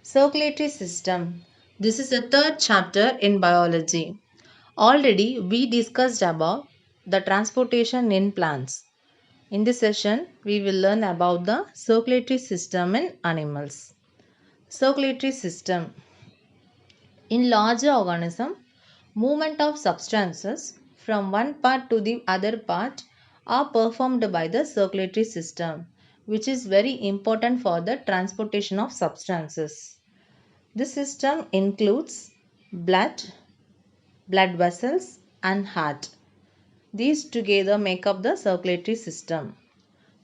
Circulatory system. This is the third chapter in biology. Already we discussed about the transportation in plants. In this session, we will learn about the circulatory system in animals. Circulatory system. In larger organism, movement of substances from one part to the other part are performed by the circulatory system, which is very important for the transportation of substances. This system includes blood, blood vessels, and heart. These together make up the circulatory system.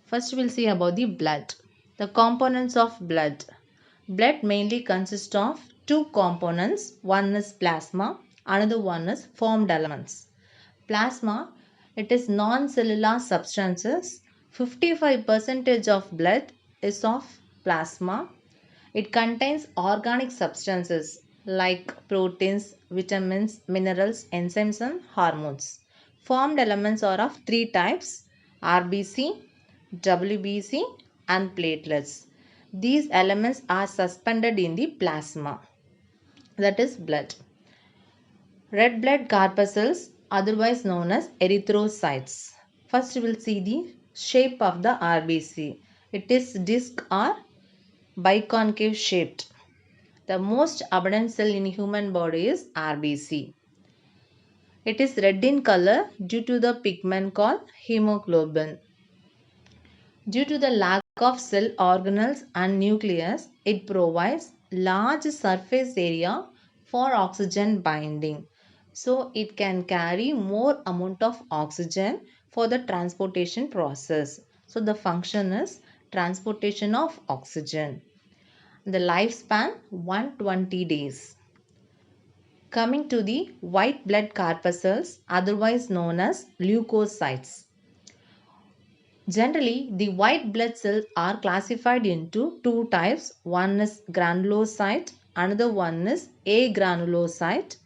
First, we'll see about the blood. The components of blood. Blood mainly consists of two components. One is plasma, another one is formed elements. Plasma, it is non-cellular substances. 55% of blood is of plasma. It contains organic substances like proteins, vitamins, minerals, enzymes, and hormones. Formed elements are of three types: RBC, WBC, and platelets. These elements are suspended in the plasma, that is blood. Red blood corpuscles, otherwise known as erythrocytes. First, we will see the shape of the RBC. It is disc or biconcave shaped. The most abundant cell in human body is RBC. It is red in color due to the pigment called hemoglobin. Due to the lack of cell organelles and nucleus, it provides large surface area for oxygen binding. So it can carry more amount of oxygen for the transportation process. So the function is transportation of oxygen. The lifespan 120 days. Coming to the white blood corpuscles, otherwise known as leukocytes. Generally, the white blood cells are classified into two types. One is granulocyte, another one is agranulocyte,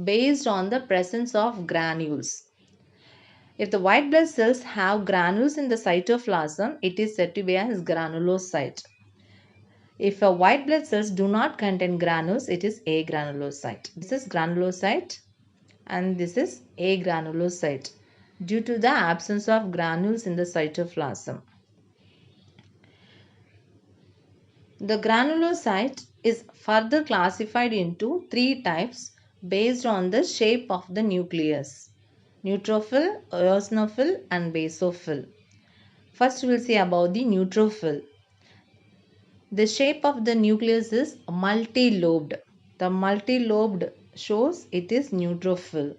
based on the presence of granules. If the white blood cells have granules in the cytoplasm, it is said to be as granulocyte. If a white blood cells do not contain granules, it is agranulocyte. This is granulocyte and this is agranulocyte due to the absence of granules in the cytoplasm. The granulocyte is further classified into three types based on the shape of the nucleus: neutrophil, eosinophil, and basophil. First, we will see about the neutrophil. The shape of the nucleus is multi-lobed. The multi-lobed shows it is neutrophil.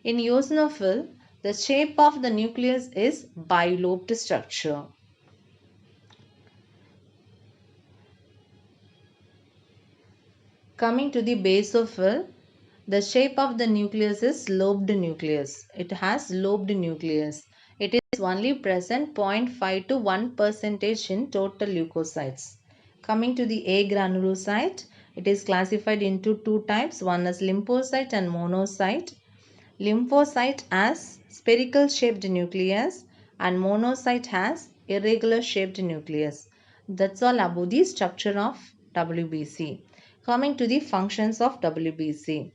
In eosinophil, the shape of the nucleus is bilobed structure. Coming to the basophil, the shape of the nucleus is lobed nucleus. It has lobed nucleus. It is only present 0.5 to 1% in total leukocytes. Coming to the agranulocyte, it is classified into two types. One is lymphocyte and monocyte. Lymphocyte has spherical shaped nucleus and monocyte has irregular shaped nucleus. That's all about the structure of WBC. Coming to the functions of WBC.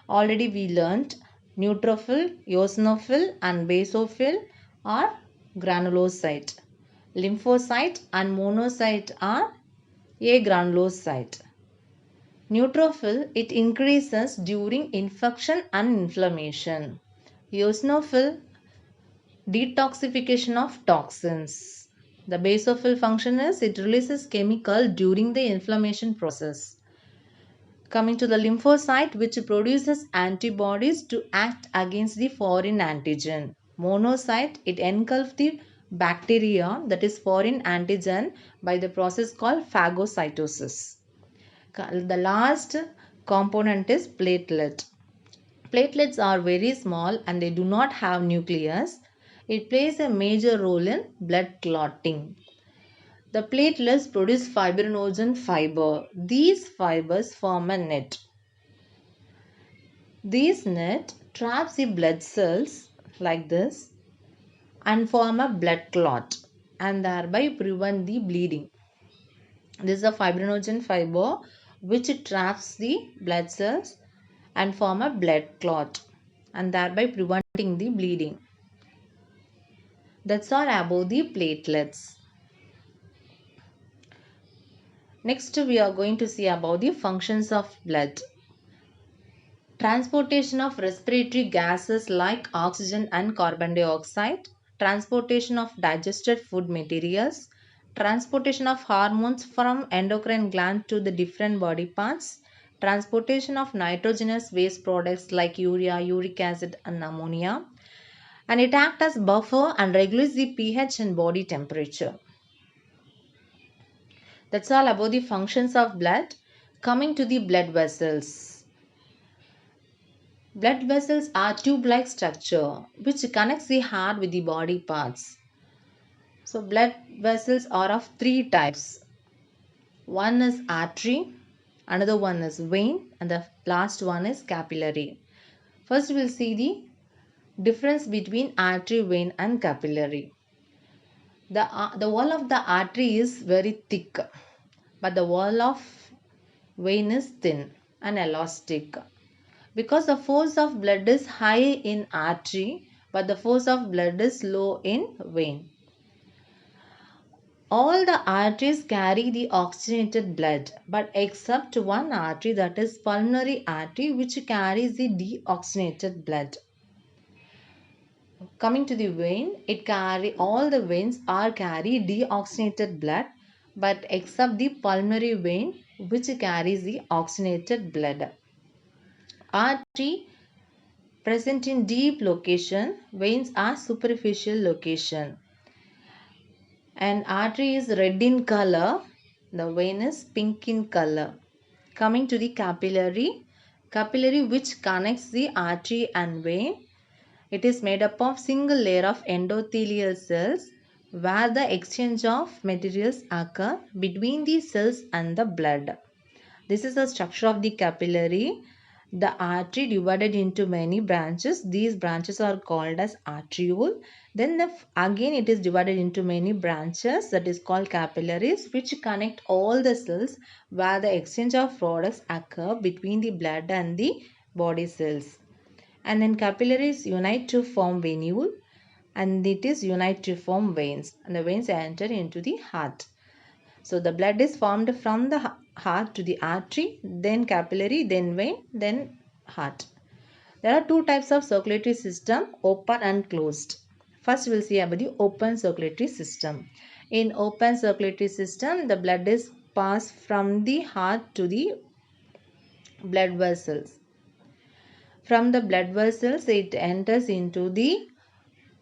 Already we learnt neutrophil, eosinophil and basophil are granulocyte. Lymphocyte and monocyte are agranulocyte. Neutrophil, it increases during infection and inflammation. Eosinophil, detoxification of toxins. The basophil function is it releases chemical during the inflammation process. Coming to the lymphocyte, which produces antibodies to act against the foreign antigen. Monocyte, it engulfs the bacteria, that is foreign antigen, by the process called phagocytosis. The last component is platelet. Platelets are very small and they do not have nucleus. It plays a major role in blood clotting. The platelets produce fibrinogen fiber. These fibers form a net. This net traps the blood cells like this and form a blood clot and thereby prevent the bleeding. This is a fibrinogen fiber which traps the blood cells and form a blood clot and thereby preventing the bleeding. That's all about the platelets. Next, we are going to see about the functions of blood. Transportation of respiratory gases like oxygen and carbon dioxide, transportation of digested food materials, transportation of hormones from endocrine gland to the different body parts, transportation of nitrogenous waste products like urea, uric acid and ammonia, and it acts as buffer and regulates the pH and body temperature. That's all about the functions of blood. Coming to the blood vessels. Blood vessels are tube-like structure which connects the heart with the body parts. So blood vessels are of three types. One is artery, another one is vein, and the last one is capillary. First we'll see the difference between artery, vein and capillary. The wall of the artery is very thick, but the wall of vein is thin and elastic. Because the force of blood is high in artery, but the force of blood is low in vein. All the arteries carry the oxygenated blood, but except one artery, that is pulmonary artery, which carries the deoxygenated blood. Coming to the vein, all the veins are carry deoxygenated blood, but except the pulmonary vein, which carries the oxygenated blood. Artery present in deep location, veins are superficial location. And artery is red in color, the vein is pink in color. Coming to the capillary which connects the artery and vein, it is made up of single layer of endothelial cells where the exchange of materials occur between the cells and the blood. This is the structure of the capillary. The artery divided into many branches. These branches are called as arteriole. Then again it is divided into many branches, that is called capillaries, which connect all the cells where the exchange of products occur between the blood and the body cells. And then capillaries unite to form venule, and it is unite to form veins, and the veins enter into the heart. So the blood is formed from the heart to the artery, then capillary, then vein, then heart. There are two types of circulatory system, open and closed. First we will see about the open circulatory system. In open circulatory system, the blood is passed from the heart to the blood vessels. From the blood vessels, it enters into the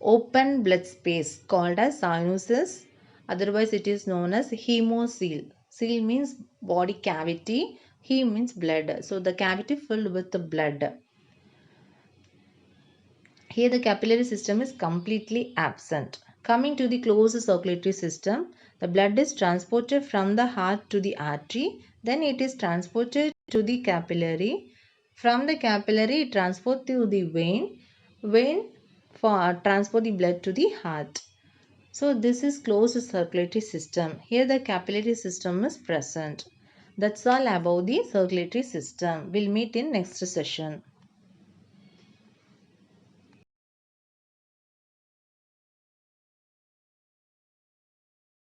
open blood space called as sinuses. Otherwise, it is known as hemocoel. Seal means body cavity. Hem means blood. So, the cavity filled with the blood. Here, the capillary system is completely absent. Coming to the closed circulatory system, the blood is transported from the heart to the artery. Then it is transported to the capillary. From the capillary, it transported to the vein. Vein for transport the blood to the heart. So this is closed circulatory system. Here the capillary system is present. That's all about the circulatory system. We'll meet in next session.